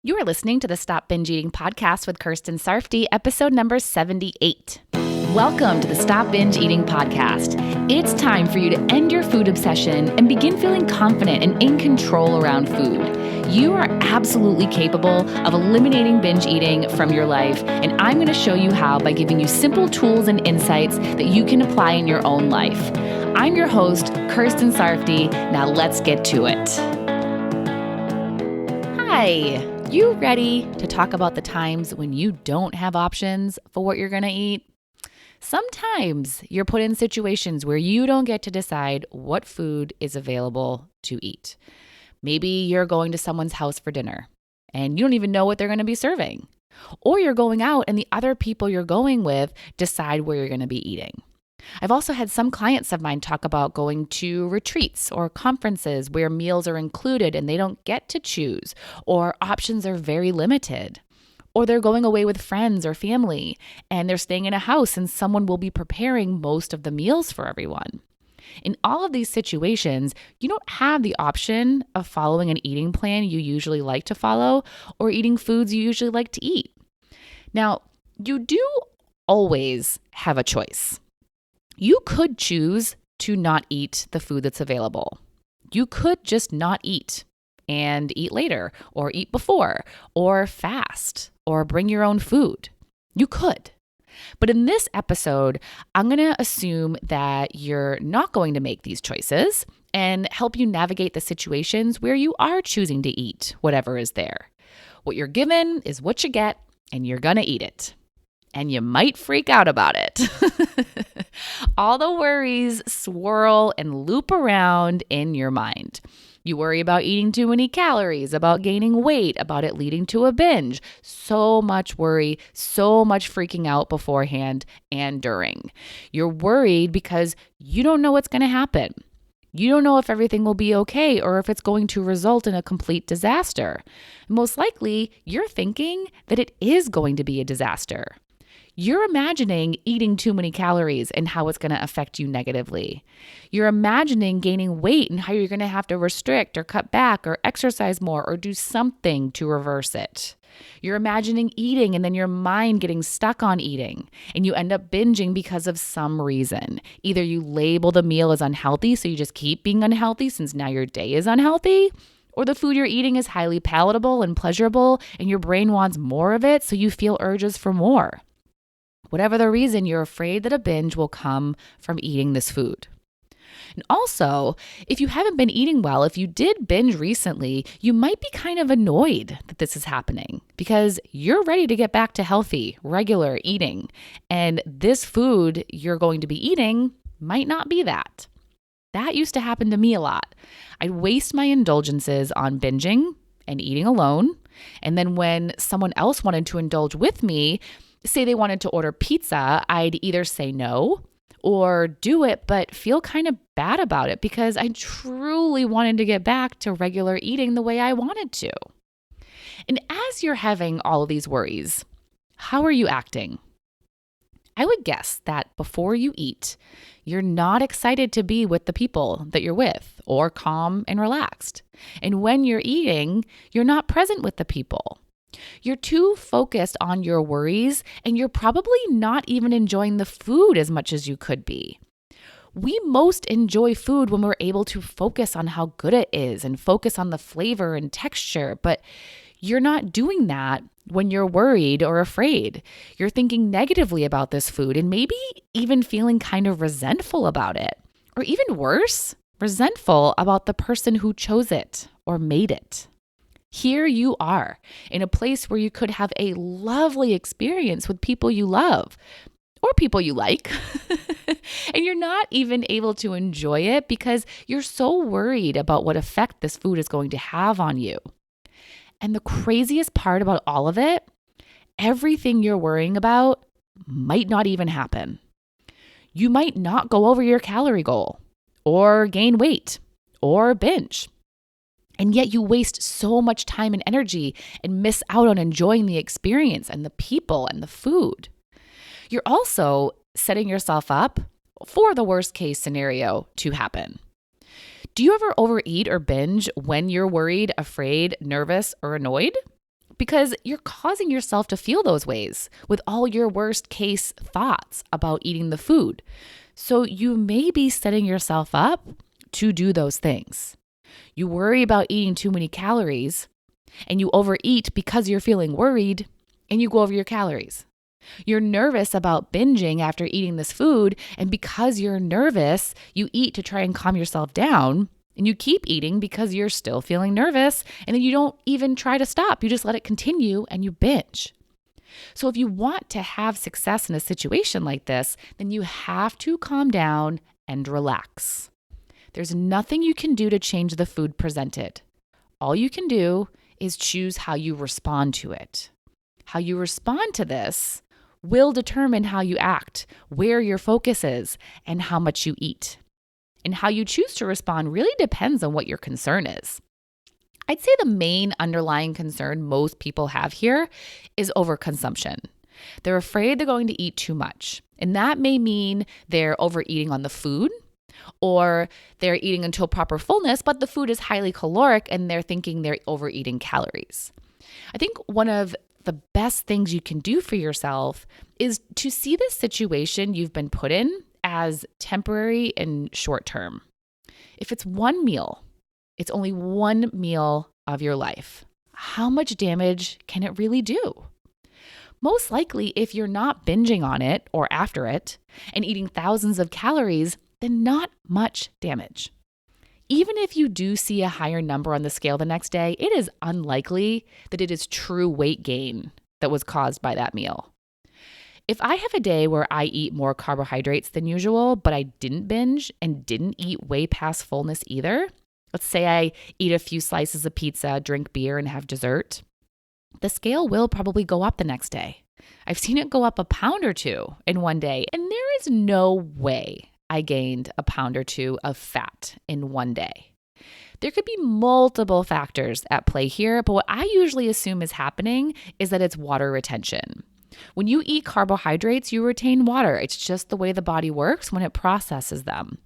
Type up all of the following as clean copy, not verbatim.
You are listening to the Stop Binge Eating podcast with Kirsten Sarfty, episode number 78. Welcome to the Stop Binge Eating podcast. It's time for you to end your food obsession and begin feeling confident and in control around food. You are absolutely capable of eliminating binge eating from your life, and I'm going to show you how by giving you simple tools and insights that you can apply in your own life. I'm your host, Kirsten Sarfty. Now let's get to it. Hi. You ready to talk about the times when you don't have options for what you're going to eat? Sometimes you're put in situations where you don't get to decide what food is available to eat. Maybe you're going to someone's house for dinner and you don't even know what they're going to be serving. Or you're going out and the other people you're going with decide where you're going to be eating. I've also had some clients of mine talk about going to retreats or conferences where meals are included and they don't get to choose, or options are very limited. Or they're going away with friends or family and they're staying in a house and someone will be preparing most of the meals for everyone. In all of these situations, you don't have the option of following an eating plan you usually like to follow or eating foods you usually like to eat. Now, you do always have a choice. You could choose to not eat the food that's available. You could just not eat and eat later, or eat before, or fast, or bring your own food. You could. But in this episode, I'm going to assume that you're not going to make these choices and help you navigate the situations where you are choosing to eat whatever is there. What you're given is what you get, and you're going to eat it. And you might freak out about it. All the worries swirl and loop around in your mind. You worry about eating too many calories, about gaining weight, about it leading to a binge. So much worry, so much freaking out beforehand and during. You're worried because you don't know what's going to happen. You don't know if everything will be okay or if it's going to result in a complete disaster. Most likely, you're thinking that it is going to be a disaster. You're imagining eating too many calories and how it's going to affect you negatively. You're imagining gaining weight and how you're going to have to restrict or cut back or exercise more or do something to reverse it. You're imagining eating and then your mind getting stuck on eating and you end up binging because of some reason. Either you label the meal as unhealthy, so you just keep being unhealthy since now your day is unhealthy, or the food you're eating is highly palatable and pleasurable and your brain wants more of it, so you feel urges for more. Whatever the reason, you're afraid that a binge will come from eating this food. And also, if you haven't been eating well, if you did binge recently, you might be kind of annoyed that this is happening because you're ready to get back to healthy, regular eating. And this food you're going to be eating might not be that. That used to happen to me a lot. I'd waste my indulgences on binging and eating alone. And then when someone else wanted to indulge with me, say they wanted to order pizza, I'd either say no or do it, but feel kind of bad about it because I truly wanted to get back to regular eating the way I wanted to. And as you're having all of these worries, how are you acting? I would guess that before you eat, you're not excited to be with the people that you're with or calm and relaxed. And when you're eating, you're not present with the people. You're too focused on your worries, and you're probably not even enjoying the food as much as you could be. We most enjoy food when we're able to focus on how good it is and focus on the flavor and texture, but you're not doing that when you're worried or afraid. You're thinking negatively about this food and maybe even feeling kind of resentful about it, or even worse, resentful about the person who chose it or made it. Here you are in a place where you could have a lovely experience with people you love or people you like, and you're not even able to enjoy it because you're so worried about what effect this food is going to have on you. And the craziest part about all of it, everything you're worrying about might not even happen. You might not go over your calorie goal or gain weight or binge. And yet you waste so much time and energy and miss out on enjoying the experience and the people and the food. You're also setting yourself up for the worst case scenario to happen. Do you ever overeat or binge when you're worried, afraid, nervous, or annoyed? because you're causing yourself to feel those ways with all your worst case thoughts about eating the food. So you may be setting yourself up to do those things. You worry about eating too many calories and you overeat because you're feeling worried and you go over your calories. You're nervous about binging after eating this food, and because you're nervous, you eat to try and calm yourself down, and you keep eating because you're still feeling nervous, and then you don't even try to stop. You just let it continue and you binge. So if you want to have success in a situation like this, then you have to calm down and relax. There's nothing you can do to change the food presented. All you can do is choose how you respond to it. How you respond to this will determine how you act, where your focus is, and how much you eat. And how you choose to respond really depends on what your concern is. I'd say the main underlying concern most people have here is overconsumption. They're afraid they're going to eat too much. And that may mean they're overeating on the food, or they're eating until proper fullness, but the food is highly caloric and they're thinking they're overeating calories. I think one of the best things you can do for yourself is to see this situation you've been put in as temporary and short term. If it's one meal, it's only one meal of your life. How much damage can it really do? Most likely, if you're not binging on it or after it and eating thousands of calories, then not much damage. Even if you do see a higher number on the scale the next day, it is unlikely that it is true weight gain that was caused by that meal. If I have a day where I eat more carbohydrates than usual, but I didn't binge and didn't eat way past fullness either, let's say I eat a few slices of pizza, drink beer, and have dessert, the scale will probably go up the next day. I've seen it go up a pound or two in one day, and there is no way I gained a pound or two of fat in one day. There could be multiple factors at play here, but what I usually assume is happening is that it's water retention. When you eat carbohydrates, you retain water. It's just the way the body works when it processes them.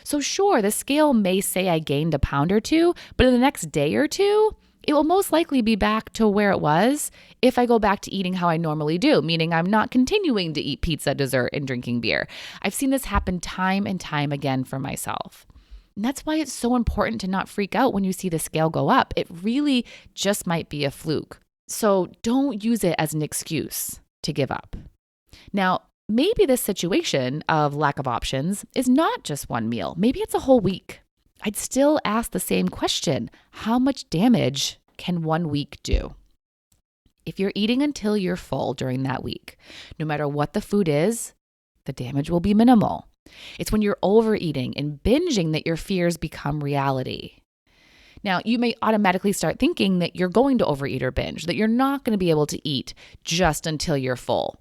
So sure, the scale may say I gained a pound or two, but in the next day or two, it will most likely be back to where it was if I go back to eating how I normally do, meaning I'm not continuing to eat pizza, dessert, and drinking beer. I've seen this happen time and time again for myself. And that's why it's so important to not freak out when you see the scale go up. It really just might be a fluke. So don't use it as an excuse to give up. Now, maybe this situation of lack of options is not just one meal. Maybe it's a whole week. I'd still ask the same question. How much damage can 1 week do? If you're eating until you're full during that week, no matter what the food is, the damage will be minimal. It's when you're overeating and binging that your fears become reality. Now, you may automatically start thinking that you're going to overeat or binge, that you're not going to be able to eat just until you're full.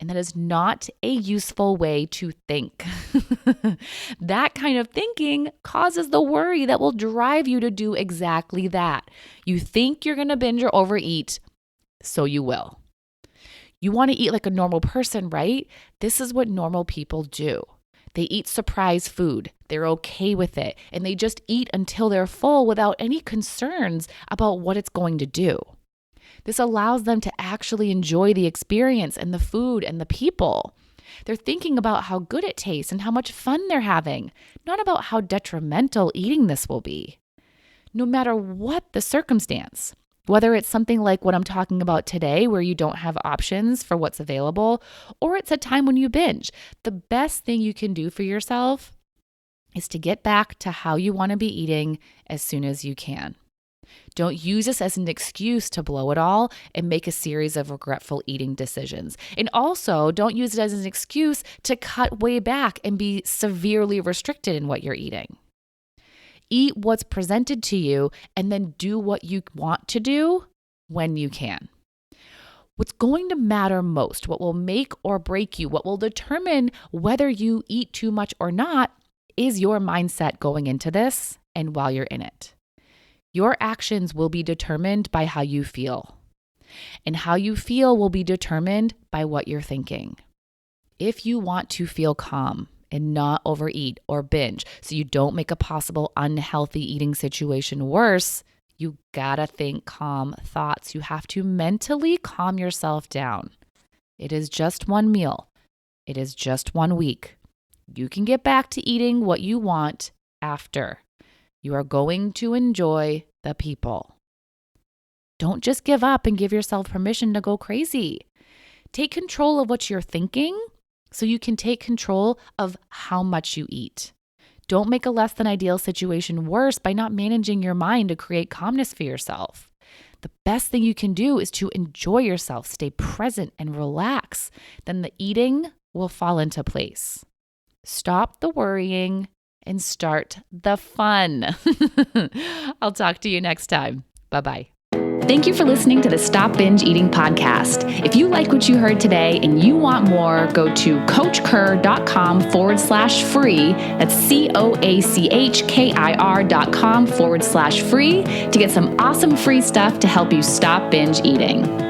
And that is not a useful way to think. That kind of thinking causes the worry that will drive you to do exactly that. You think you're going to binge or overeat, so you will. You want to eat like a normal person, right? This is what normal people do. They eat surprise food. They're okay with it. And they just eat until they're full without any concerns about what it's going to do. This allows them to actually enjoy the experience and the food and the people. They're thinking about how good it tastes and how much fun they're having, not about how detrimental eating this will be. No matter what the circumstance, whether it's something like what I'm talking about today where you don't have options for what's available, or it's a time when you binge, the best thing you can do for yourself is to get back to how you want to be eating as soon as you can. Don't use this as an excuse to blow it all and make a series of regretful eating decisions. And also, don't use it as an excuse to cut way back and be severely restricted in what you're eating. Eat what's presented to you and then do what you want to do when you can. What's going to matter most, what will make or break you, what will determine whether you eat too much or not, is your mindset going into this and while you're in it. Your actions will be determined by how you feel. And how you feel will be determined by what you're thinking. If you want to feel calm and not overeat or binge so you don't make a possible unhealthy eating situation worse, You gotta think calm thoughts. You have to mentally calm yourself down. It is just one meal. It is just 1 week. You can get back to eating what you want after. You are going to enjoy the people. Don't just give up and give yourself permission to go crazy. Take control of what you're thinking so you can take control of how much you eat. Don't make a less than ideal situation worse by not managing your mind to create calmness for yourself. The best thing you can do is to enjoy yourself, stay present and relax. Then the eating will fall into place. Stop the worrying and start the fun. I'll talk to you next time. Bye-bye. Thank you for listening to the Stop Binge Eating podcast. If you like what you heard today and you want more, go to coachkir.com/free. That's COACHKIR.com/free to get some awesome free stuff to help you stop binge eating.